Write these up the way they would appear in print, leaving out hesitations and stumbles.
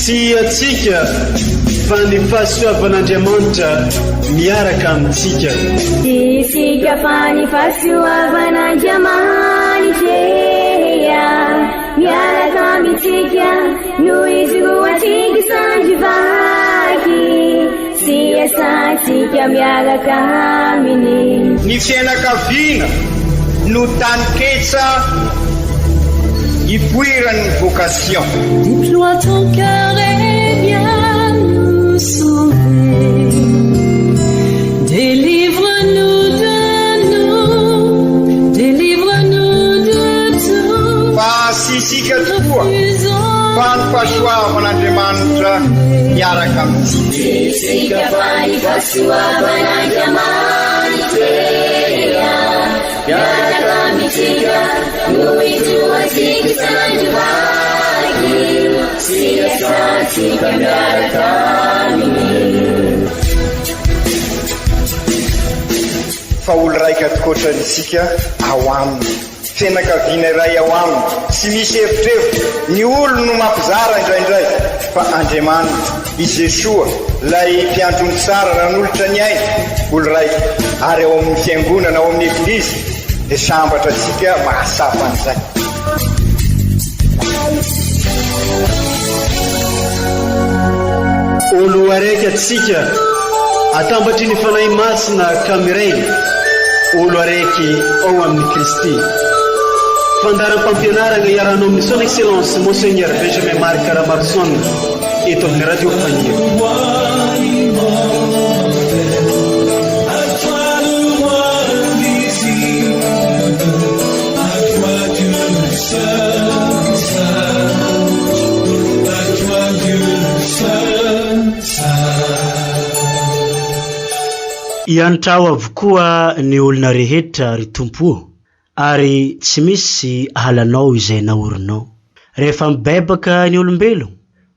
sy atsika fa ny fahasoavan'Andriamanitra miaraka amintsika. Isika fa ny fahasoavan'Andriamanitra miaraka amintsika noho izy roa tsika sandrivaky sy asantsika miaraka aminy. Ny fianakaviana no taniketsa ipoiran'ny vocation. Déploie ton cœur et viens nous sauver. Délivre-nous de nous, délivre-nous de tout. Fa sisika tokoa fa ny fahasoavan'Andriamanitra miaraka amintsika. Isika fa ny fahasoavan'Andriamanitra miaraka amintsika noho izy roa tsika sandrivaky sy asantsika miaraka aminy. Fa olo raika atikoatran'isika ao aminy, fianakaviana iray ao aminy, tsy misy efitrefo. Ny olo no mampizara indraindray fa Andriamanitra i Jesoa lay mpiandrony tsara ran'olotra ny aina olo raika. Ary ao amin'ny fiangonana, ao amin'ny eglizy dia sambatra antsika mahasapa an'izay. Olo araiky atsika atambatry ny fanahy masina Kamireny, olo araiky ao amin'ny Kristy. Fandaram-pampianarana iarana amin'ny son excellence Monseigneur Benjamin Marc Ramaksson eto amin'ny radio Fania. Iantrao avokoa ny olona rehetra ry tompo, ary tsy misy halanao izay naorinao. Rehefa mibebaka ny olombelo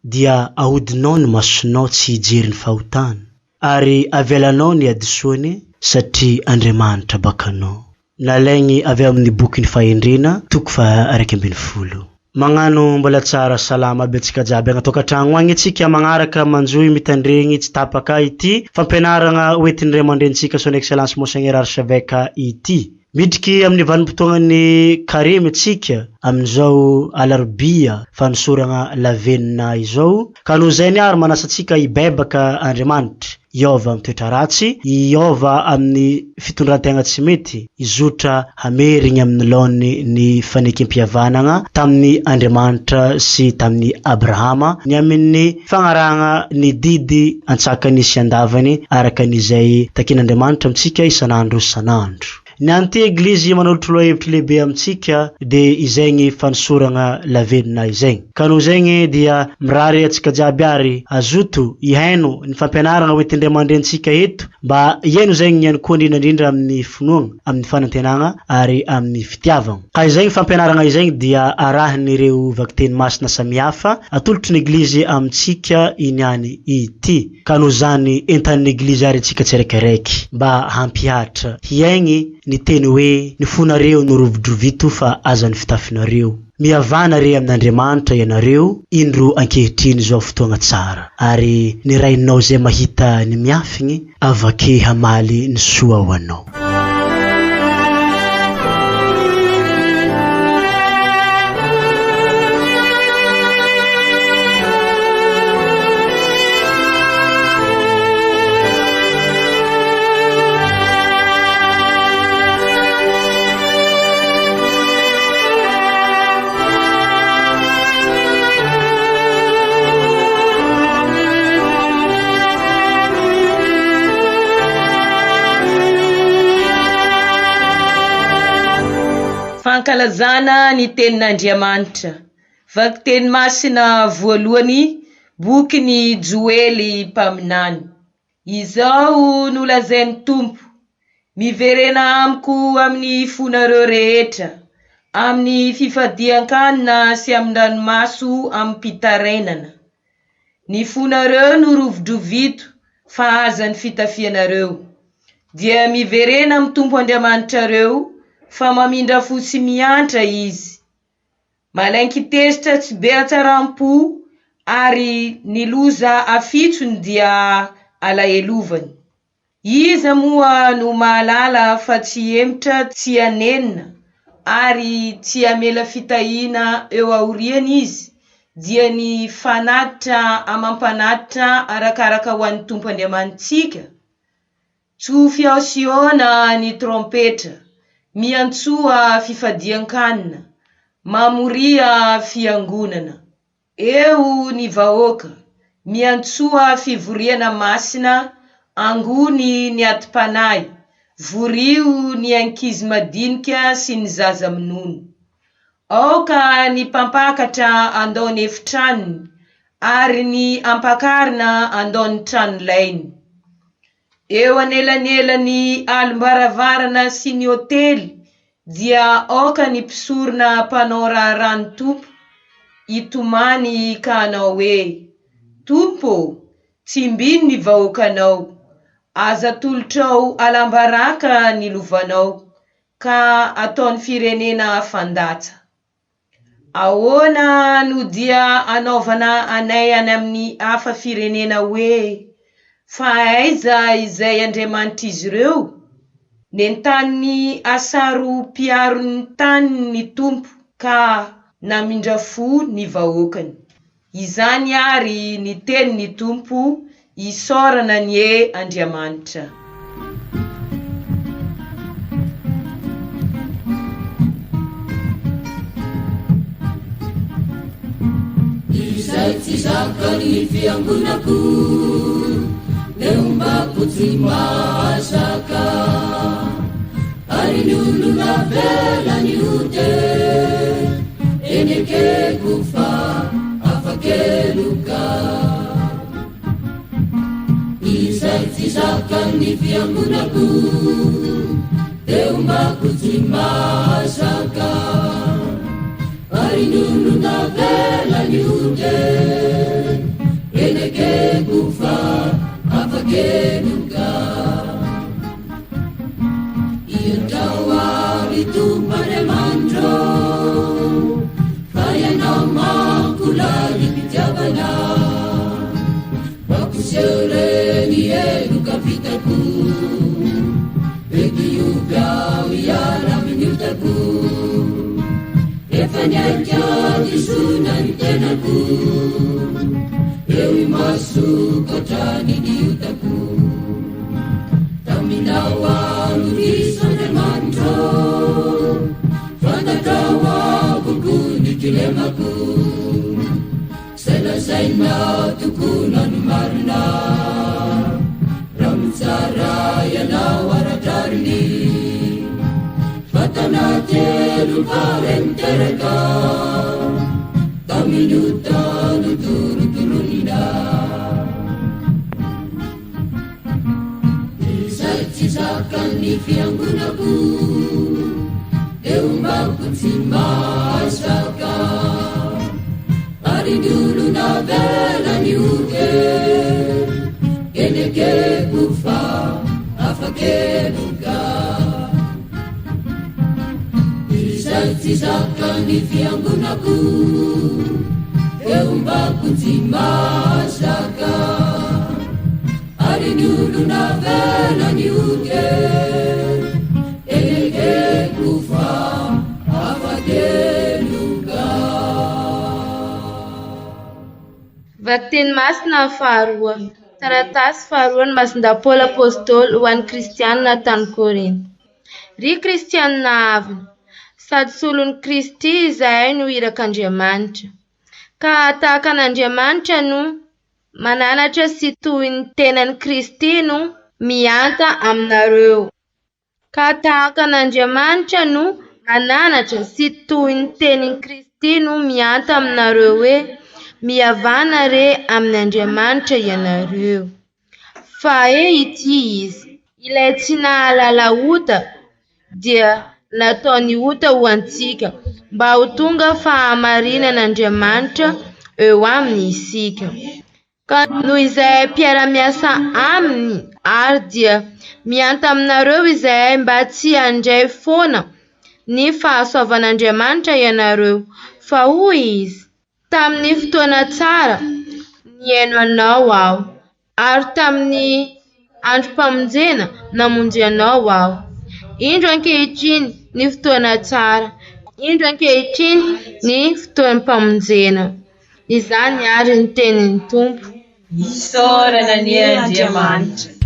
dia ahodinao ny masonao tsy hijery ny fahotana, ary avelanao ny adisoany satria Andriamanitra bakanao. Nalaigny avy amin'ny boky ny fahendrena 2:12. Magnano mbola tsara salama aby antsika jiaby agnatokatragno agny antsika magnaraka manjoy mitandregny tsy tapaka ity fampianaragna oentin'ny ray aman-drenitsika son excellence Monseigneur Archevêque ity. Midriky amin'ny vanim-potoagnan'ny Karimy antsika amin'izao alarobia fanosoragna lavenina izao, ka noho zay ary manasantsika hibebaka Andriamanitra, hiova amin'ny toetra ratsy, hiova amin'ny fitondran-tegna tsy mety, hizotra hamerigny amin'ny laony ny fanekam-pihavanagna tamin'ny Andriamanitra sy tamin'ny Abrahama, ny amin'ny fagnaragna ny didy antsakany sy andavany araka an'izay takin'Andriamanitra amintsika isan'andro isan'andro. Ny anty eglizy manolotra loha hevitry lehibe amintsika dia izay fanosoragna lavenina izay. Ka noho zegny dia mirary antsika jiaby ary azoto ihaino ny fampianaragna oentin'ny ray aman-drenitsika eto mba hiaino zegny ny ihany koa indrindra amin'ny finoagna, amin'ny fanantenagna ary amin'ny fitiavagna. Ka izay fampianaragna izay dia arahin'ireo vakiteny masina samihafa atolotry ny eglizy amintsika iniany ity. Ka noho zany entan'ny eglizy ary antsika tsiraikiraiky mba hampihatra hiaigny ny teny hoe ny fonareo no rovidrovito fa aza ny fitafinareo. Mihavana re amin'Andriamanitra ianareo indro ankehitriny zao fotoagna tsara, ary ny rainao zay mahita ny miafigny avake hamaly ny soa ho anao. Fankalazana ny tenin'Andriamanitra. Vakiteny masina voalohany, boky ny Joely mpaminany. Izao no lazain'ny Tompo, miverena amiko amin'ny fonareo rehetra, amin'ny fifadian-kanina sy amin'ny ranomaso amin'ny mpitarainana. Ny fonareo no rovidrovito fa aza ny fitafianareo. Dia miverena amin'ny Tompo Andriamanitra reo fa mamindra fo sy miantra izy. Malainky tezitra tsy be atsaram-po ary ny loza afitsony dia alahelovany. Iza moa no mahalala fa tsy emitra tsy anenina ary tsy amela fitahina eo aoriany izy dia ny fanatitra amampanatitra arakaraka ho an'ny Tompo Andriamanitsika. Tsofiaosiona ny trompetra, miantsoa fifadian-kanina, mamoria fiangonana. Eo ny vahoaka, miantsoa fivoriana masina, angony ny ati-panahy, vorio ny ankizy madinika sy ny zaza minono. Aoka ny mpampakatra andaony efitranony ary ny ampakarina andaony trano lainy. Eo anelanelany alim-baravarana sy ny hôtely dia aoka ny mpisorona mpanao raharano Tompo, itomany ka hanao hoe: Tompo, tsimbiny ny vahoakanao, aza tolotrao alambaraka ny lovanao, ka ataony firenena fandatsa. Ahoana no dia anaovana anay any amin'ny hafa firenena hoe: fa aiza izay Andriamanitra izy ireo? Nentany asaro piaro ny tany ny Tompo ka namindrafo ny vahoakany. Izany ary ny tenin'ny Tompo, isaorana ny Andriamanitra. Izay tsy zakany fiangonako, leombako tsy masaka, ary ny olona velany ode, enekeko fa afakeloka. Izay tsy zakany fiangonako, leombako tsy masaka, ary ny olona velany ode, enekeko fa afakeloka. Iandrao ary Tompo Andriamanitra, fa ianao mankolany fitiavana, makoseho reny eloka vitako, vekiovy aho iara-miniotako, efa niaiky sona ny tenako, eo imasokatra ny niotako. Taminao ano Kristo Andriamanitra, fantatrao amoko ny dilemako, salasainao tokona ny marina, raha mitsara ianao aratrariny, fatanatelo vare miteraka, taminota no torotoronina. Izay tsy zakany fiangonako, leombako tsy masaka, ary ny olona velany ode, enekeko fa afakeloka. Izay tsy zakany fiangonako, leombako tsy masaka, ary ny olona velany ode, enekeko fa afakeloka. Vakteny masina faharoa. Taratasy faharoa ny masinda Paoly apôstôly ho an'ny kristianina tany Korinthy. Ry kristianina avana, sady solon'ny Kristy izahay no irak'Andriamanitra, ka tahaka an'Andriamanitra no mananatra sy toy ny tenan'ny Kristy no mianta aminareo. Ka tahaka an'Andriamanitra no mananatra sy toy ny tenin'ny Kristy no mianta aminareo hoe: mihavana re amin'ny Andriamanitra ianareo. Fa ity izy, ilay tsy nahalala ota dia nataony ota ho antsika, mba ho tonga fahamarinan'Andriamanitra eo aminy isika. Ka noho izay mpiara-miasa aminy ary dia mianta aminareo izahay mba tsy handray foana ny fahasoavan'Andriamanitra ianareo, fa hoy izy: Tamin'ny fotoana tsara niaino anao aho, ary tamin'ny androm-pamonjena namonjy anao aho. Indro ankehitriny ny fotoana tsara, indro ankehitriny ny fotoam-pamonjena. Izany ary ny tenin'ny Tompo. Isaorana ny Andriamanitra.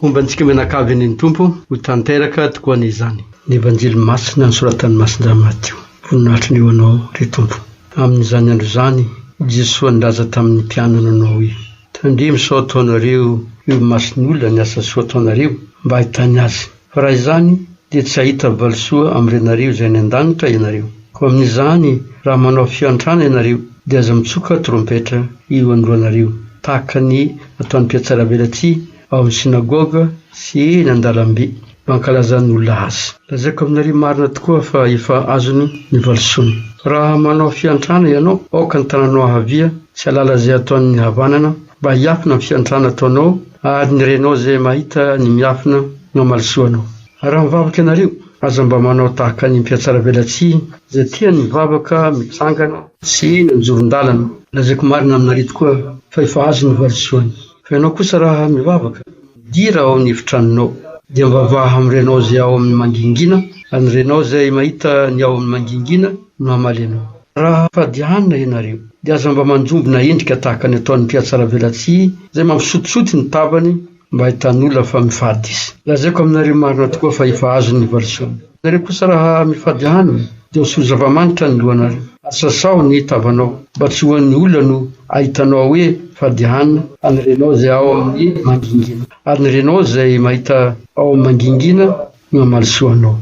Fomba antsika menakavy ny Tompo ho tanteraka tokoa n'izany. Ny evanjely masina nosoratan'ny Masindra Matio. Voninahitry ny eo anao ry Tompo. Amin'izany andro izany Jesosy nilaza tamin'ny mpianany anao hoe: tandremo sao ataonareo io mason'olona ny asa soa ataonareo mba hahitany azy. Fa raha izany dia tsy hahita valisoa amin'irenareo izay ny an-danitra ianareo. Ko amin'izany raha manao fiantrana ianareo dia aza mitsoka trompetra io androanareo, tahaka ny ataon'ny mpiatsara-belatsy ao amin'ny sinagoga sy eny an-dalambe mankalazan'ny olona azy. Lazaiko aminareo marina tokoa fa efa azony ny valisoany. Raha manao fiantrana ianao, aoka ny tananao havia, tsy halala izay ataon'ny havanana mba hiafina amin'ny fiantrana ataonao, ary ny renao izay mahita ny miafina no amalisoanao. Raha mivavaka ianareo, aza mba manao tahaka ny mpiatsara-belatsy izay tia ny mivavaka mitsangana sy eny anjoron-dalana. Lazaiko marina aminareo tokoa fa efa azony ny valisoany. Fa ianao kosa raha mivavaka, dira ao amin'ny efitranonao, dia mivavaha amin'irenao izay ao amin'ny mangingina, ary ny renao izay mahita ny ao amin'ny mangingina no hamaly anao. Raha fadihanina ianareo, dia aza mba manjombona endrika tahaka ny ataon'ny mpiatsara-belatsy izay mampisotisoty ny tavany mba hahitan'olona fa mifady izy. Lazaiko aminareo marina tokoa fa efa azony ny valisoany. Nareo kosa raha mifadihanina, dia hosoa zava-manitra ny lohanareo, asasao ny tavanao, mba tsy hoan'ny olona no ahitanao hoe fadihanina any renao izay ao amin'ny mangingina, ary ny renao izay mahita ao amin'ny mangingina no amalisoanao.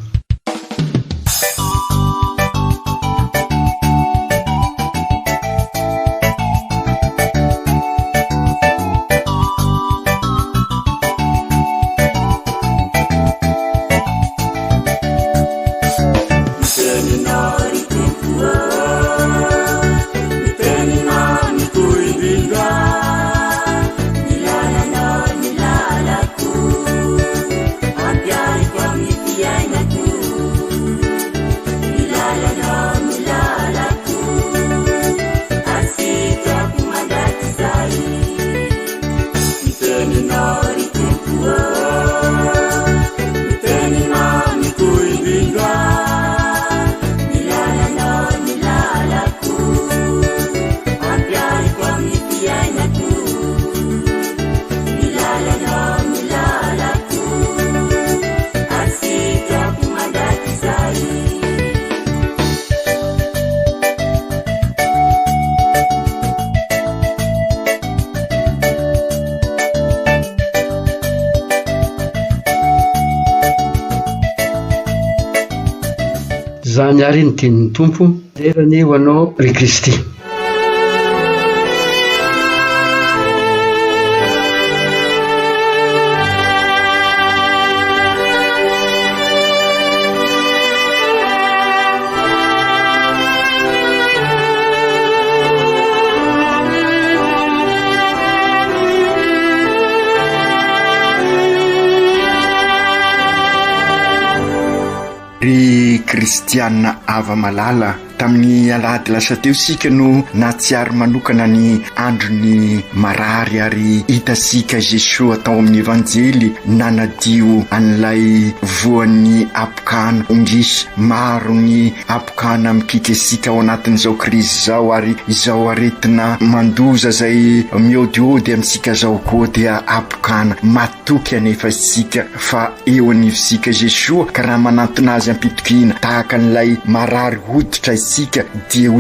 Zany ary ny tenin'ny Tompo, lerany ho anao ry Kristy. Ry kristianina ava malala tamin'ny alady lasa teo sika no natsiary manokana ny androny marary ary hitasika Jesosy atao amin'ny evanjely nanadio an'ilay voan'ny apokana indrisy maro ny apokana mikika sika ao anatin'izao krizy zao ary izao aretina mandoza zay miodiody amin'sika zao koa dia apokana matoky anefa sika fa eo anivosika Jesosy ka raha manantona azy ampitokina tahaka n'ilay marary hoditra isika dia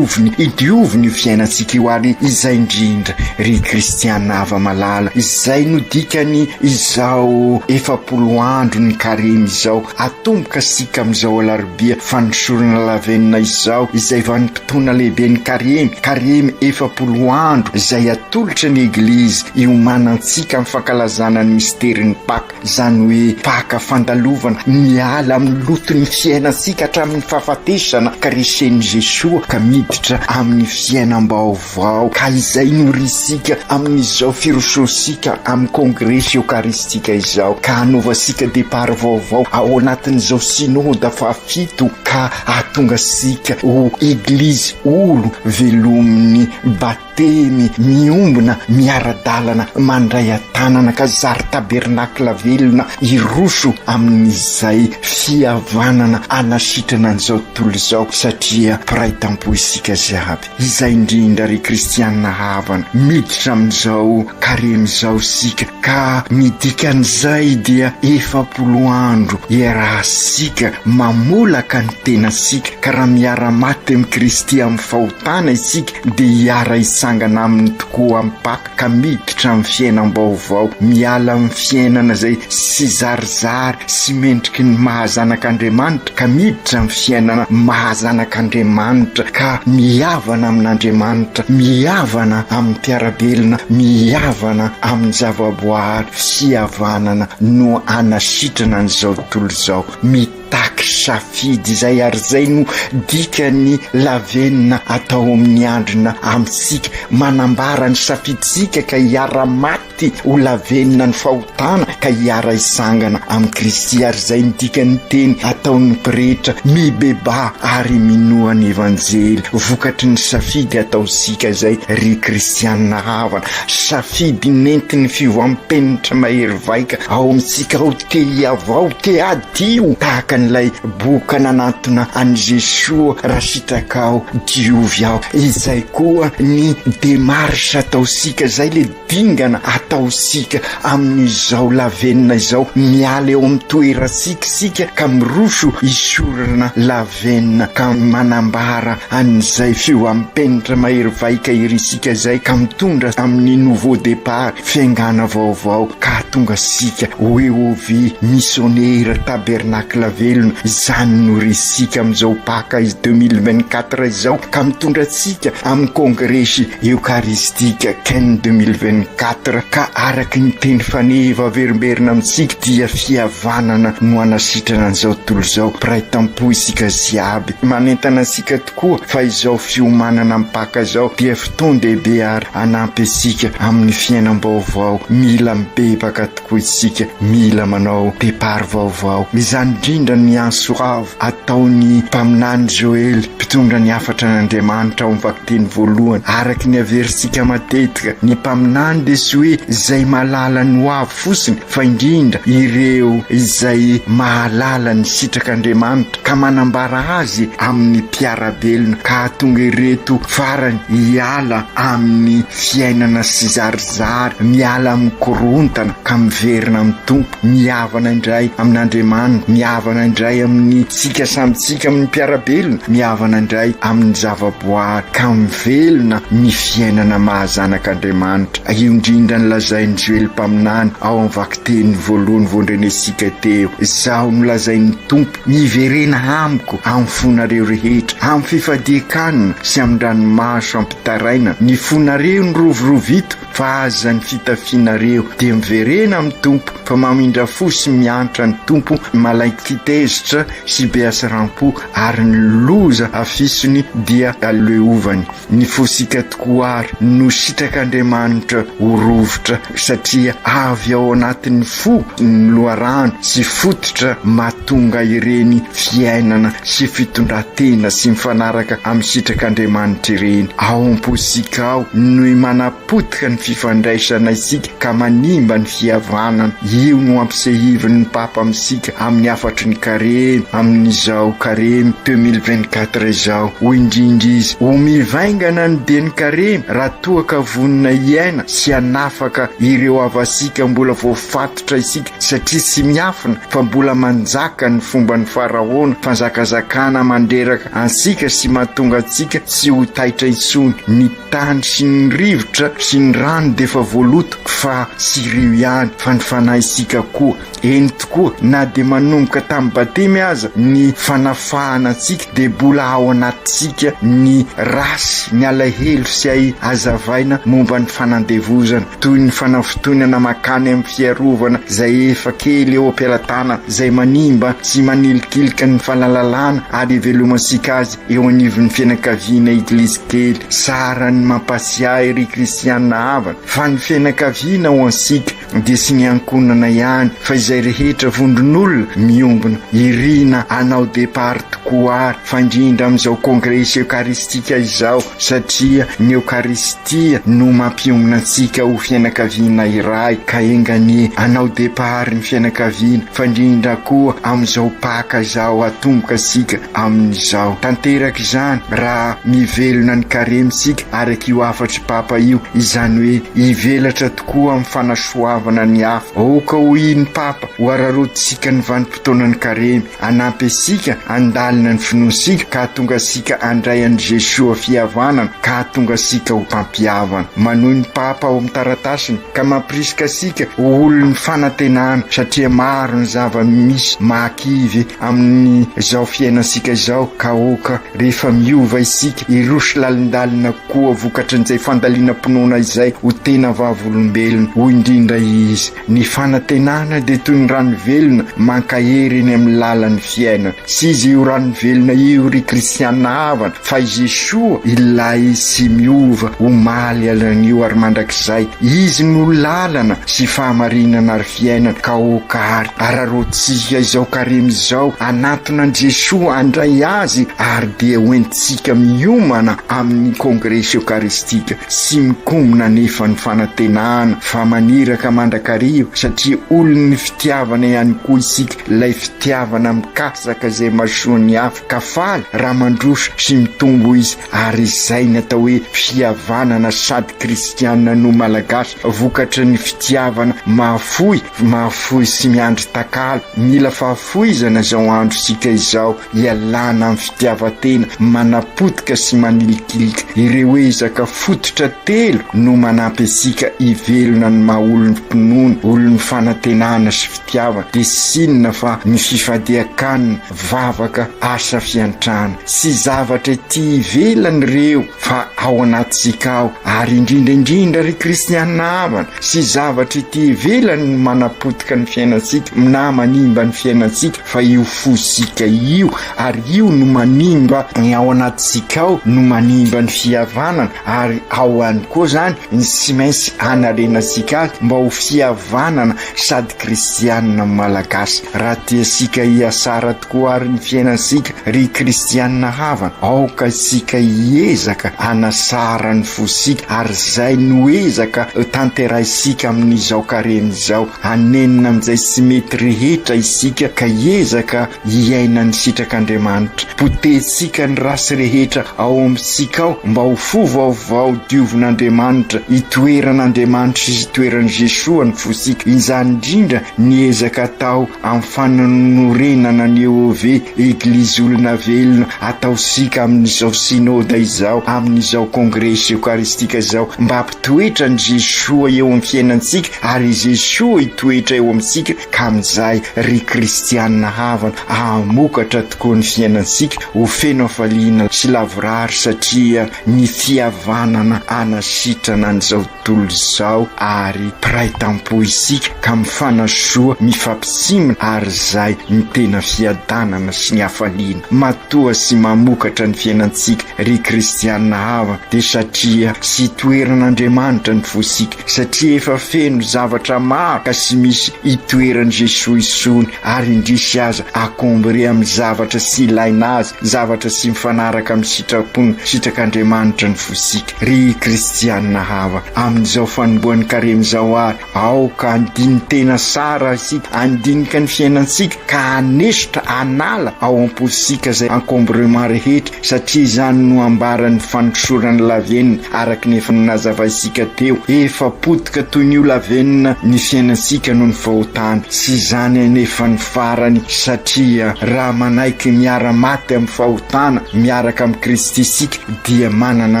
idioviny fiainantsika io ary izay indrindra ry kristiana ava malala izay no dikany izao 70 andro ny karemy izao atomboka sika amin'izao alarobia fanosorana lavenina izao izay vanim-potoana lehibe ny karemy 70 andro izay atolotra ny eglizy iomanantsika amin'ny fankalazana ny misterin'ny Paka zany hoe Paka fandalovana miala amin'ny loton'ny fiainantsika hatramin'ny fahafatesana ka resen'i Jesosy ka miditra amin'ny fiainam-baovao ka izay norisika amin'izao firososika amin'ny kongresy eukaristika izao ka anovasika départ vaovao ao anatin'izao synode fafito ka ahatonga sika ho eglizy olo velomin'ny batemy miombona miaradalana mandray atanana ka zary tabernakla velona iroso amin'izay fihavanana anasitrana an'izao tontolo izao satria piray tampo isika ziaby izay indrindra ry kristiana havana miditra amin'izao karemy zao sika ka midikan'izay dia 70 andro iarahasika mamolaka ny tenasika ka raha miara-maty amin'ny Kristy amin'ny fahotana isika dia hiara isangana amin'ny tokoa amin'ny Paka ka miditra amin'ny fiainam-baovao miala amin'ny fiainana zay sy zarizary sy mendriky ny mahazanak'Andriamanitra ka miditra amin'ny fiainana mahazanak'Andriamanitra ka mihavana amin'Andriamanitra mihavana amin'ny mpiarabelona mihavana amin'ny zavaboary fihavanana no anasitrana an'izao tontolo izao mitaky safidy izay ary zay no dikany lavenina atao amin'ny andrina amintsika manambara ny safiditsika ka hiara-maty ho lavenina ny fahotana ka hiara isangana amin'ny Kristy ary zay ny dikany teny ataon'ny pretra mibeba ary minoany evanjely vokatry ny safidy ataosika zay ry kristiana havana safidy nentin'ny fivoampenitra mahery vaika ao amintsika ao te hiavao te adio tahaka n'ilay boka nanantona an'i Jesosy raha sitakao diovy ao izay koa ny demarsy ataosika zay le dingana ataosika amin'izao lavenina izao miala eo amin'ny toerasikisika ka miroso isorana lavenina ka manambara an'izay fihoampenitra mahery vaika irisika zay ka mitondra amin'ny nouveau départ fiaingana vaovao ka tonga sika oeovy missionnaire tabernakla velona zany no resika amin'izao Paka 2024 izao ka mitondra tsika amin'ny kongresy eukaristika ken 2024 ka araky ny teny faneva verimberina amintsika dia fihavanana no anasitrana an'izao tontolo izao piray tampo isika ziaby manentana asika tokoa fa izao fiomanana amin'ny Paka izao dia fotoana dehibe ary anampy isika amin'ny fiainam-baovao mila mibebaka tokoa isika mila manao départ vaovao izany indrindra ny ansoavo ataony mpaminany Joel mpitondra ny afatra n'Andriamanitra ao amin'ny vakiteny voalohany araky ny averisika matetika ny mpaminany desy hoe izay mahalala ny hoavy fosiny fa indrindra ireo izay mahalala ny sitrak'Andriamanitra ka manambara azy amin'ny mpiarabelona ka tonga ireto farany hiala amin'ny fiainana sy zarizary miala amin'ny korontana ka miverina amin'ny tompo mihavana indray amin'Andriamanitra mihavana indray amin'ny tsika samitsika amin'ny mpiarabelona mihavana indray amin'ny zavaboary ka mivelona ny fiainana mahazanak'Andriamanitra io indrindra ny lazain'ny Joely mpaminany ao amin'ny vakiteny voalohany voandrenesika teo zaho no lazain'ny tompo miverena amiko amin'ny fonareo rehetra amin'ny fifadiakanina sy amin'ny ranomaso ampitaraina ny fonareo ny rovorovito fa aza ny fitafianareo dia miverena amin'ny tompo fa mamindra fo sy mianatra ny tompo malaiky fitezitra sy be asaram-po ary ny loza afisony dia aleovany ny fosika tokoa ary no sitrak'Andriamanitra horovotra satria avy ao anatin'ny fo ny loharano sy fototra mahatonga ireny fiainana sy fitondratena sy mifanaraka amin'ny sitrak'Andriamanitra ireny ao am-posika ao no manapotika ny fifandraisana isika ka manimba ny fihavanana io no ampisehivin'ny Papa amintsika amin'ny afatry ny karemy amin'izao karemy 2024 izao ho indrindra izy ho mivaingana ny deny karemy raha toa ka vonina iaina sy hanafaka ireo avasika mbola voafatotra isika satria sy miafina fa mbola manjaka ny fomba ny Faraona fanjakazakana mandreraka ansika sy mahatonga antsika sy ho taitra intsony ny tany sy ny rivotra sy ny rano dia fa voaloto fa sy rio ihany fa ny fanahy isika koa eny tokoa na dia manomboka tamin'ny batemy aza ny fanafahana antsika dia mbola ao anatsika ny rasy ny alahelo sy ay azavaina momba ny fanandevozana toy ny fanaftonana makany amin'ny fiarovana izay efa kely eo am-pialatana izay manimba sy manilikilika ny falalalana ary ivelomansika azy eo anivon'ny fianakaviana eglizy kely sara ny mampasiahy ry kristianina havana fa ny fianakaviana ho ansika dia sy ny ankonana ihany fa izay rehetra vondron'olona miombona irina anao depart tokoa ary fa indrindra amin'izao kongresy eukaristika izao satria ny eukaristia no mampiombona antsika ho fianakaviana iray ka enganie anao depart ny fianakaviana fa indrindra koa amin'izao paka izao atomboka sika amin'izao tanteraka izany raha mivelona ny karemsika araky io afatry Papa io izany hoe ivelatra tokoa amin'ny fanasoavana ny hafa oka ho iny Papa ho ararotsika ny vanim-potoana ny karemy anampy asika andalina ny finoasika ka hatonga asika andray an'i Jesosy fihavanana ka hatonga asika ho mpampiavana manohy ny Papa ao amin'ny taratasiny ka mampirisika asika ho olon'ny fanantenana satria maro ny zava-misy mahakivy amin'ny zao fiainasika izao ka oka rehefa miova isika irosy lalindalina koa vokatry n'izay fandaliana-ponoana izay ho tena vavolombelona ho indrindra izy ny fanantenana dia toy ny rano velona mankahery eny amin'ny lalan'ny fiainana sy izy io rano velona io ry kristianina havana fa i Jesosy ilay sy miova ho maly alan'io ary mandrakizay izy no lalana sy fahamarinana ary fiainana ka oka ary ararotsika izao karemy izao anatona an' Jesosy andray azy ary dia hoentsika miomana amin'ny kongresy eukaristika sy mikombona nefa ny fanantenana fa maniraka mandrakariva satria olon'ny fitiavana ihany koa isika ilay fitiavana mikasaka izay mahasoany hafa ka faly raha mandroso sy mitombo izy ary izay ny atao hoe fihavanana sady kristianina no malagasy vokatra ny fitiavana mahafoy sy miandry takala mila fahafoizana izao andro sika izao ialana amin'ny fitiavatena manapotika sy manilikilika ireo ezaka fototra telo no manampy asika ivelona ny maha-olon'ny mpinoana olon'ny fanantenana sy fitiavana dia sinona fa ny fifadiakanina vavaka asa fiantrana sy zavatra ty ivelany reo fa ao anatsika ao ary indrindraindrindra ry kristianina havana sy zavatra ty ivelany manapotika ny fiainatsika na manimba ny fiainatsika fa io fosika io ary io no manimba ny ao anatsika ao no manimba ny fihavanana ary ao any koa zany ny sy mainsy anarenasika azy mba ho fihavanana sady kristianina malagasy raha tiasika hiasara tokoa ary ny fiainasika ry kristianina havana aoka sika hiezaka anasara ny fosika ary zay no ezaka tanteraisika amin'izao kareny izao anenina amin'izay sy mety rehetra isika ka hiezaka hiaina ny sitrak'Andriamanitra potetsika ny rasy rehetra ao amintsika ao mba ho fo vaovao diovin'Andriamanitra itoeran'Andriamanitra sy itoeran'i Jesosy soa ny fosika. Izany indrindra niezaka atao amin'ny fananorenana ny EOV Eglizy olona velona ataosika amin'izao synôda izao, amin'izao congrès eucharistique izao, mba hampitoetra ny Jesoa eo amin'ny fiainantsika ary Jesoa hitoetra eo amintsika ka amin'izay ry kristianina havana hamokatra tokoa ny fiainantsika ho feno hafaliana sy lavorary satria ny fihavanana anasitrana an'izao tontolo izao ary piray tampo isika ka mifanasoa mifampisimina ary zay ny tena fiadanana sy ny hafaliana matoa sy mamokatra ny fiainantsika ry kristianina havana dia satria sy toeran'Andriamanitra ny fosika satria efa feno zavatra maro ka sy misy itoeran'i Jesoa isony ary indrisy aza akombore amin'ny zavatra sy ilaina azy zavatra sy mifanaraka amin'ny sitrak'Andriamanitra ny fosika ry kristianina hava amin'izao fanomboan'ny karem'izao ary aoka andiny tena sara isika andinika ny fiainantsika ka anesotra anala ao am-posika zay akomborema rehetra satria izany no ambaran'ny fanosorana lavenina araka ny efa nazava isika teo efa potika toy ny lavenina ny fiainantsika no ny fahotana sy izany anefa ny farany satria raha manaiky miara-maty amin'ny fahotana miaraka amin'ny Kristy isika dia manana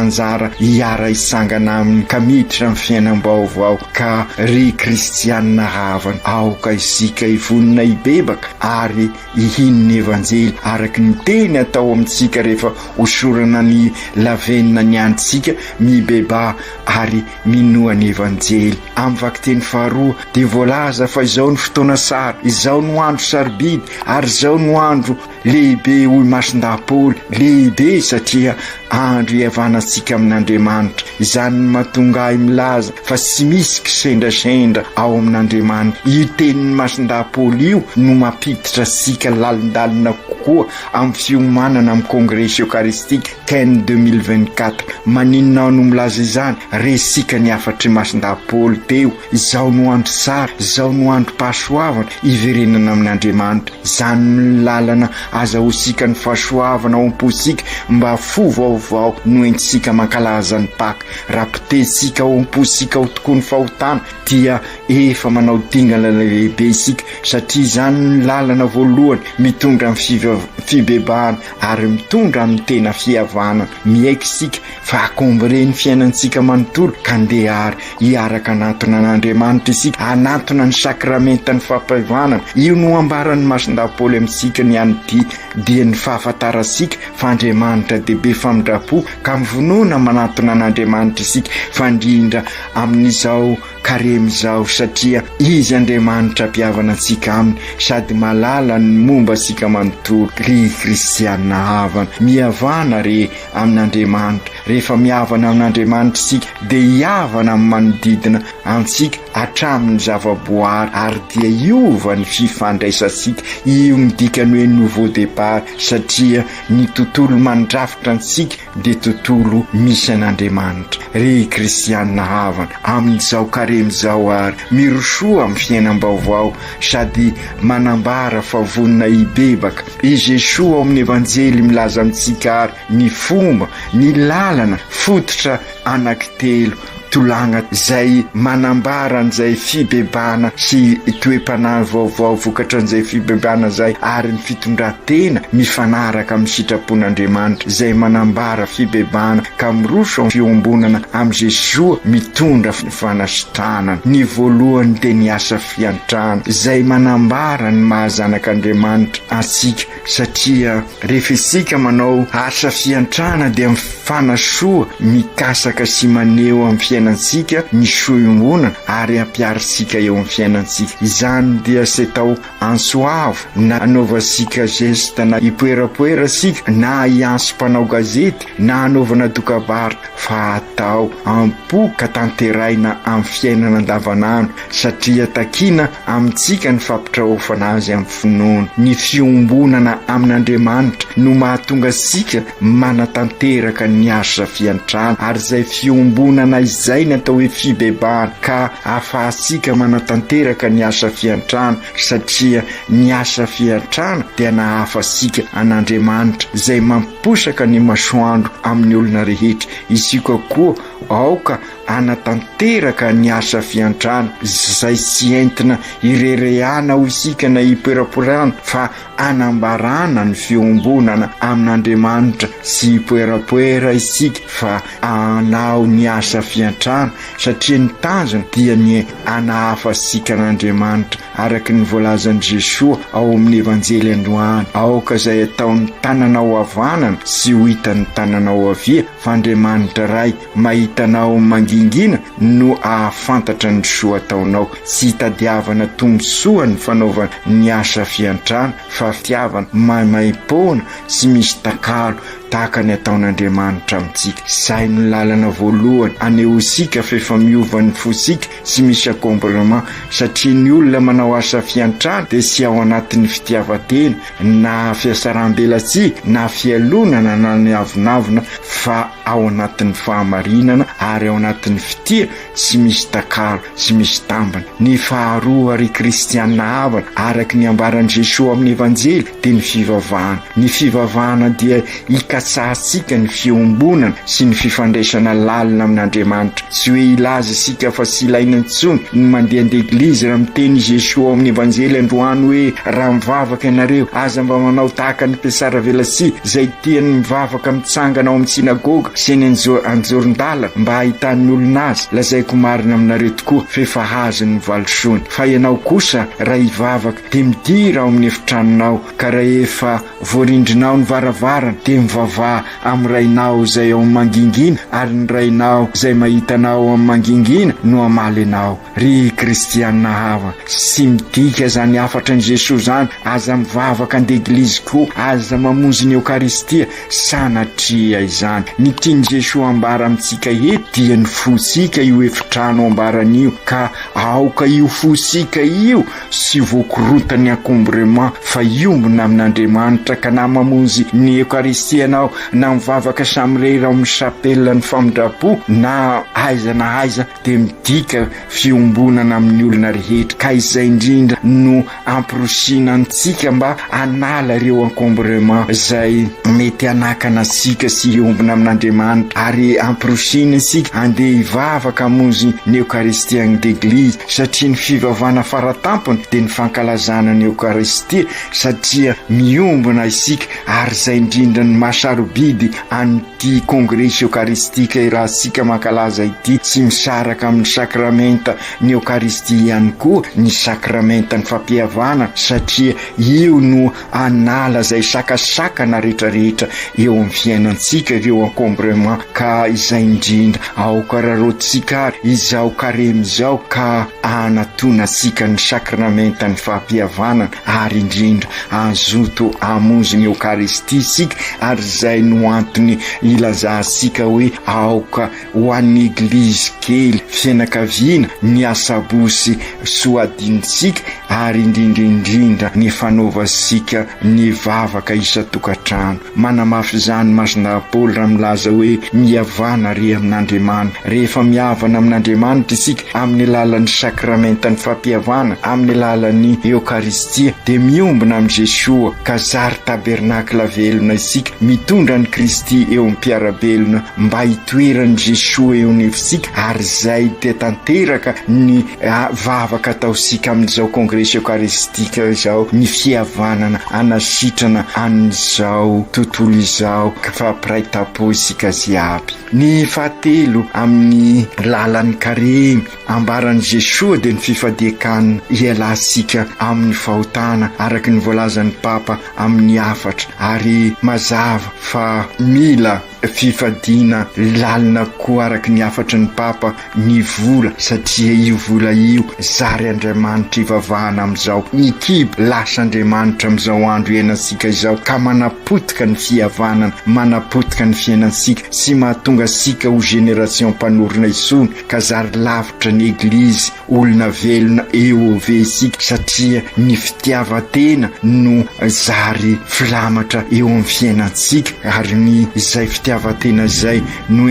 anjara hiara isangana aminy ka miditra amin'ny fiainam-baovao ka ry kristianina havana aoka isika ivonina ibebaka ary ihin'ny evanjely araka ny teny atao amintsika rehefa hosorana ny lavenina ny antsika mibeba ary minoany evanjely amin'ny vakiteny faharoa dia voalaza fa izao ny fotoana sara izao no andro sarobidy ary izao no andro lehibe hoy mason-dapoly lehibe satria andro hiavanantsika amin'Andriamanitra izany mahatonga ahy milaza fa sy misy kisendrasendra ao amin'Andriamanitra io tenin'ny mason-dapoly io no mampiditra sika lalindalina kokoa amin'ny fiomanana amin'ny congrès eucharistique CAN 2024 maninona no milaza izany resika ny afatry mason-dapoly teo izao no andro sara izao no andro pahasoavana iverenana amin'Andriamanitra izany ny lalana azahosika ny fahasoavana ao am-posika mba fo vaovao no entsika mankalaza ny Paka raha pitesika ao am-posika ao tokoa ny fahotana dia efa manao dingana lehibe isika satria izany ny lalana voalohany mitondra amin'ny fibebahana ary mitondra amin'ny tena fihavanana miaiky isika fa akombore ny fiainantsika manontolo ka ndeha ary hiaraka anatona an'Andriamanitra isika anatona ny sakramentany fampavanana io no ambaran'ny mason-dapoly amintsika ny anyty dia ny fahafantarasika fa Andriamanitra dia be famindrapo ka mivonoana manatona an'Andriamanitra isika fandrindra amin'izao karem'izao satria izy Andriamanitra mpiavana antsika aminy sady malala ny momba asika manontolo ry kristianina havana mihavana re amin'Andriamanitra rehefa mihavana amin'Andriamanitra isika dia hihavana amin'ny manodidina antsika hatramin'ny zavaboary ary dia hiova ny fifandraisasika io midikany hoe nouveau départ satria ny tontolo mandrafitra antsika dia tontolo misy an'Andriamanitra ry kristianina havana amin'izao karem'izao ary mirosoa amin'ny fiainam-baovao sady manambara fa vonina ibebaka i Jesoa ao amin'ny evanjely milaza amintsika ary ny fomba ny lalana fototra anankitelo tolagna zay manambara an'izay fibebana sy toe-panahy vaovao vokatra an'izay fibebana zay ary ny fitondran-tena mifanaraka amin'ny sitrapon'Andriamanitra zay manambara fibebana ka miroso amin'ny fiombonana amin'ny Jesoa mitondra fanasitranana ny voalohany dia ny asa fiantrana zay manambara ny mahazanak'Andriamanitra antsika satria rehefa isika manao asa fiantrana dia mifanasoa mikasaka sy maneho amin'ny fiainantsika ny soiombonana ary ampiarisika eo amin'ny fiainantsika izany dia sy tao ansoavo na anaovasika gesta na ipoerapoera sika na ianso mpanao gazety na anaovana dokabaritra fa atao ampoka tanteraina amin'ny fiainana andavanandro satria takina amintsika ny fampitraofana azy amin'ny finoana ny fiombonana amin'Andriamanitra no mahatonga sika manatanteraka ny asa fiantrano, ary zay fiombonana izay ny atao hoe fibebahana ka ahafahasika manatanteraka ny asa fiantrano, satria ny asa fiantrano dia nahafasika an'Andriamanitra zay mamposaka ny masoandro amin'ny olona rehetra. Isika koa aoka anatanteraka ny asa fiantrano zay sy entina irerehana ho isika na hipoeraporana, fa anambarana ny fiombonana amin'Andriamanitra sy hipoerapoera isika fa anao ny asa fiantrano, satria ny tanjona dia ny anahafasika an'Andriamanitra araka ny voalazan'i Jesosy ao amin'ny evanjely androany. Aoka zay ataon'ny tananao havanana sy ho hitan'ny tananao havia, fa Andriamanitra ray mahitanao mangingina no ahafantatra ny soa ataonao, sy hitadiavana tombosoa ny fanaovana ny asa fiantrano, fa fitiavana maimaimpona sy misy takalo tahaka ny ataon'Andriamanitra amintsika. Zay no lalana voalohany anehosika fefa miovan'ny fosika sy misy accompagnement, satria ny olona manao asa fiantrano dia sy ao anatin'ny fitiavatena na fiasaram-belatsia na fialonana na ny avinavina, fa ao anatin'ny fahamarinana ary ao anatin'ny fitia sy misy takalo sy misy tambana. Ny faharoa ary kristianina havana araka ny ambaran'i Jesosy amin'ny evanjely dia ny fivavahana. Ny fivavahana dia ikasahasika ny fiombonana sy ny fifandraisana lalina amin'Andriamanitra. Tsy hoe ilaza isika fa sy ilaina intsony ny mandeha an'eglizy raha miteny Jesosy amin'ny evanjely androany hoe raha mivavaka ianareo aza mba manao tahaka ny mpiasara velatsia zay tiany mivavaka mitsangana ao amin'ny sinagoga sy ny anjoron-dalana mba hahitan'ny olona azy. Lazaiko marina aminareo tokoa fefa azo ny valisoany. Fa ianao kosa raha hivavaka dia midira ao amin'ny efitranonao, ka raha efa voarindrinao ny varavarana dia mivavaha amin'ny rainao zay ao mangingina, ary ny rainao zay mahitanao amin'ny mangingina no amaly anao. Ry kristianina hava, sy midika zany afatra ny Jesosy zany, aza mivavaka an'eglizy koa, aza mamonjy ny Eukaristia, sanatria izany. Ny tiany Jesosy ambara amintsika eto dia ny fosika io efitrano ambaran'io, ka aoka io fosika io sy voakorotany accompagnement fa iombona amin'Andriamanitra, ka na mamonjy ny Eukaristia anao na mivavaka samyrera amin'ny chapelle ny famindrapo na aiza na aiza dia midika fiombonana amin'ny olona rehetra. Ka izay indrindra no amporosina antsika mba anala ireo accompagnement zay mety anakana asika sy iombona amin'Andriamanitra, ary amporosina isika andeha hivavaka hamonjy ny Eukaristia an'eglizy, satria ny fivavahana faratampony dia ny fankalazana ny Eukaristia, satria miombona isika. Ary zay indrindra ny masarobidy an'ity kongresy eukaristika raha sika mankalaza ity, sy misaraka amin'ny sakramenta ny Eukaristia ihany koa ny sakramenta ny fampihavana, satria io no anala zay sakasakana rehetrarehetra eo amin'ny fiainantsika ireo accompagnement. Ka izay indrindra aoka rarotsika izao karemy zao ka anatona sika ny sakramenta ny fampihavana, ary indrindra azoto amonjy ny Eukaristia sika, ary zay no antony ilazasika hoe aoka ho an'ny eglizy kely fianakaviana ny asabosy soadinitsika, ary indrindrindrindra ny fanaovasika ny vavaka isa-tokatrano. Manamafy zany masina Paoly raha milaza hoe mihavana ry amin'Andriamanitra. Rehefa mihavana amin'Andriamanitra isika amin'ny alalan'ny sakramenta ny fampihavana, amin'ny alalan'ny Eukaristia, dia miombona amin'ny Jesosy, ka zary tabernakla velona isika, mitondra ny Kristy eo amin'ny mpiarabelona mba hitoeran'ny Jesosy eo nefisika, ary zay dia tanteraka ny vavaka ataosika amin'izao kongresy eukaristika izao, ny fihavanana anasitrana an'izao tontolo izao fampiraitam-po isika ziaby. Ny fahatelo amin'ny lalan'ny karemy ambaran'i Jesosy dia ny fifadiakanina ialasika amin'ny fahotana araka ny voalazan'ny Papa amin'ny afatra, ary mazava fa mila fifadiana lalina koa araka ny afatra ny Papa ny vola, satria io vola io zary Andriamanitra ivavahana amin'izao, ny kibo lasa Andriamanitra amin'izao andro iainantsika izao, ka manapotika ny fihavanana, manapotika ny fiainansika sy mahatonga sika ho generation mpanorona isony, ka zary lavitra ny eglizy olona velona eo ve isika satria ny fitiavan-tena no zary filamatra eo amin'ny fiainantsika ary ny izay fitiavan-tena izay no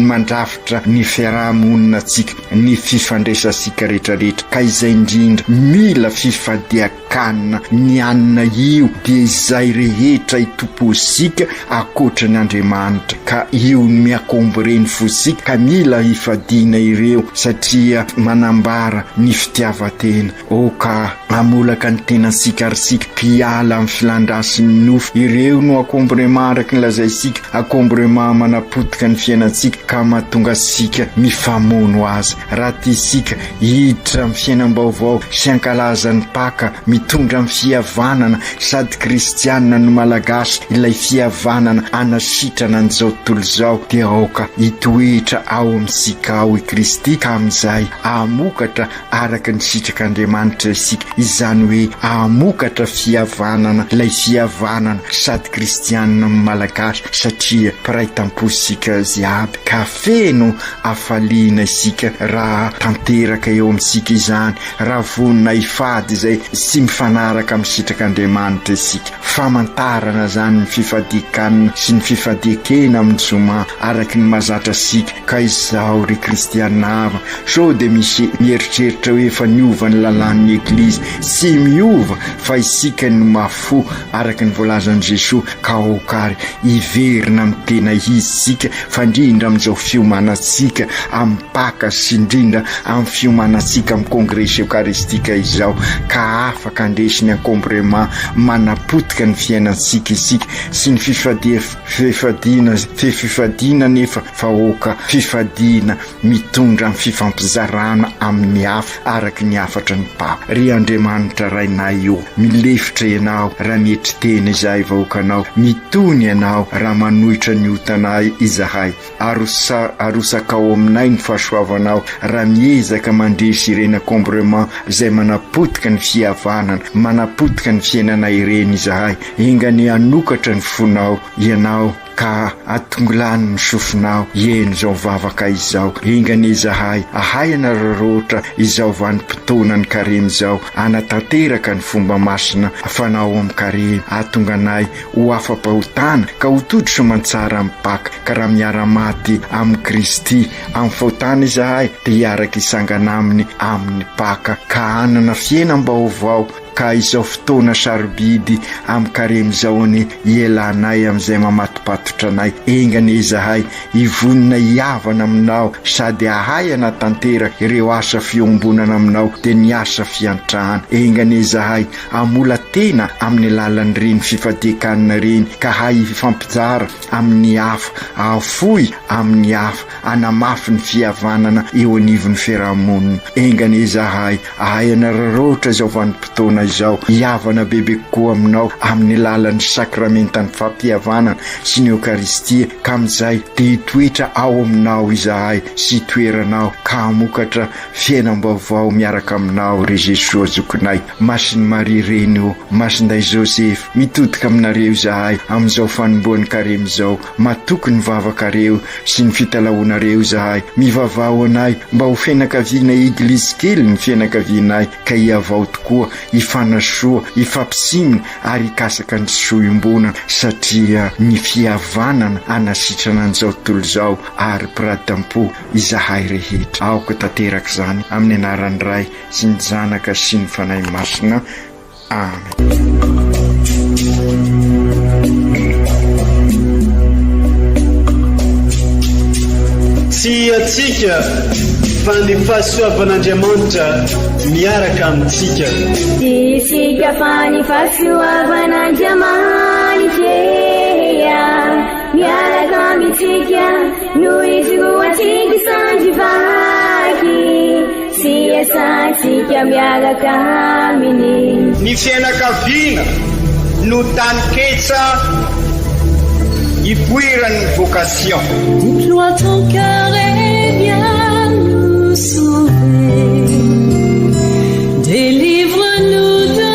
mandrafitra ny fiarahamonina atsika ny fifandraisansika rehetrarehetra ka izay indrindra mila fifadiakanina ny anina io dia izay rehetra itomposika akoatra ny Andriamanitra ka io ny miakombo reny fosika ka mila ifadiana ireo satria manambara ny fitiavan-tena ka amolaka ny tenasika ary sika piala amin'ny filandrasin'ny nofo ireo no akombrema araky ny lazaisika akombrema manapotika ny fiainantsika ka mahatonga sika mifamono azy raha ty sika hiditra amin'ny fiainam-baovao sy ankalaza ny Paka mitondra amin'ny fihavanana sady kristianina no malagasy ilay fihavanana anasitrana an'izao tontolo izao dia aoka hitoetra ao amintsika ao i Kristy ka amin'izay amokatra araka ny sitrak'Andriamanitra isika izany hoe amokatra fihavanana ilay fihavanana sady kristianina malagasy satria piraitam-posika ziaby ka feno afaliana isika raha tanteraka eo amintsika izany raha vonina ifady izay sy mifanaraka amin'ny sitrak'Andriamanitra isika famantarana zany ny fifadikanina sy ny fifadiakena amin'ny zoma araky ny mazatra sika ka izao ry kristianina hava so dia misy mieritreritra hoe efa niova ny lalàn'ny Eglizy sy miova fa isika no mafo araky ny voalazan'i Jesosy ka okary iverina amin'ny tena izy sika fa indrindra amin'izao fiomanantsika amin'ny Paka sy indrindra amin'ny fiomanantsika amin'ny kongresa eukaristika izao ka afaka andesiny akombrema manapotika ny fiainantsika isika sy ny fifadiana nefa fahoaka fifadiana mitondra amin'ny fifampizarana amin'ny hafa araky ny hafatra ny Papa ry Andriamanitra rainay io milefitra ianao raha mietry tena izay vahoakanao mitony ianao raha manohitra ny otanay izahay arosaka ao aminay ny fahasoavanao raha miezaka mandresy ireny akombrema izay manapotika ny fihavanana manapotika ny fiainana ireny izahay ingany anokatra ny fonao ianao ka atongolany ny sofinao eny zao vavaka izao ingany izahay ahayana rorotra izao vanim-potoana ny karemy zao anatanteraka ny fomba masina fanao amin'ny karemy atonganay ho afa-pahotana ka ho todro soamantsara amin'ny Paka ka raha miara-maty amin'ny Kristy amin'ny fahotana izahay dia hiaraka isangana aminy amin'ny Paka ka anana fiainam-baovao ka izao fotoana sarobidy amin'ny karemy zao ny ielanay amin'izay mamatopatotra anay engany izahay ivonina hiavana aminao sady ahay anatanteraka ireo asa fiombonana aminao dia ny asa fiantrahana engany izahay amola tena amin'ny lalany reny fifadiakanina reny ka hay fampizara amin'ny hafa afoy amin'ny hafa anamafy ny fihavanana eo anivon'ny fiarahamonina engany izahay ahayana rorotra izao vanim-potoana izao hiavana bebe kokoa aminao amin'ny lalan'ny sakramentany fampihavanana sy ny eukaristia ka amin'izay dia hitoetra ao aminao izahay sy toeranao ka hamokatra fiainam-baovao miaraka aminao ry Jesosy zokonay masiny Maria reny masinday Joseph mitodika aminareo izahay amin'izao fanomboan'ny karemy izao matoky ny vavakareo sy ny fitalaonareo izahay mivavao anay mba ho fianakaviana Eglizy kely ny fianakavianay ka hiavao tokoa ifanasoa ifampisimina ary ikasaka ny soimbonana satria ny fihavanana anasitrana an'izao tontolo izao ary piratam-po izahay rehetra aoka tanteraka izany amin'ny anaran'ny Ray sy ny Zanaka sy ny Fanahy Masina. Amen. Tsy atsika fa ny fahasoavan'Andriamanitra miaraka amintsika. Isika fa ny fahasoavan'Andriamanitra miaraka amintsika noho izy roatsika sandrivaky sy asantsika miaraka aminy. Ny fianakaviana no taniketsa ipoiran'ny vocation. Déploie ton cœur et viens nous sauver. Délivre-nous de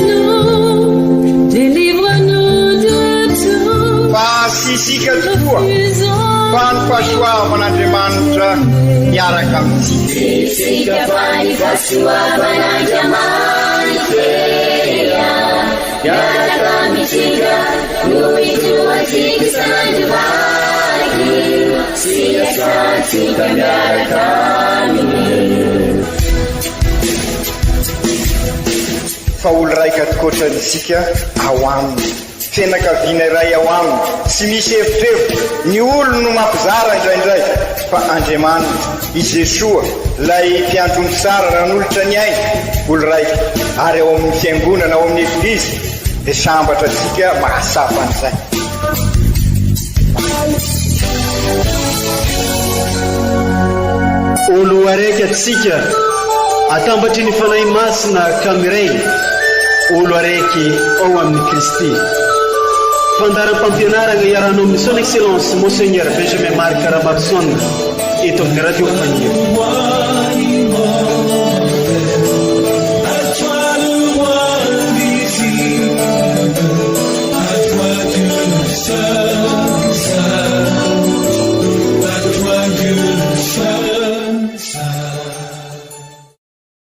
nous, délivre-nous de tout. sy isika tokoa fa ny fahasoavan'Andriamanitra miaraka amintsika. Fa olo raika tokoatran'isika ao aminy, fianakaviana iray ao aminy, tsy misy hevitrevitra. Ny olo no mampizara indraindray, fa Andriamanitra i Jesoa lay mpiandrony tsara ranolotra ny aina, olo raika. Ary ao amin'ny fiangonana, ao amin'ny eglizy dia sambatra antsika mahasapa an'izay. Olo araiky atsika atambatry ny fanahy masina kamiray, olo araiky ao amin'ny Kristy. Fandaram-pampianarana iaranao amin'ny son excellence Monseigneur Benjamin Marc Ramabson eto amin'ny radio Fania.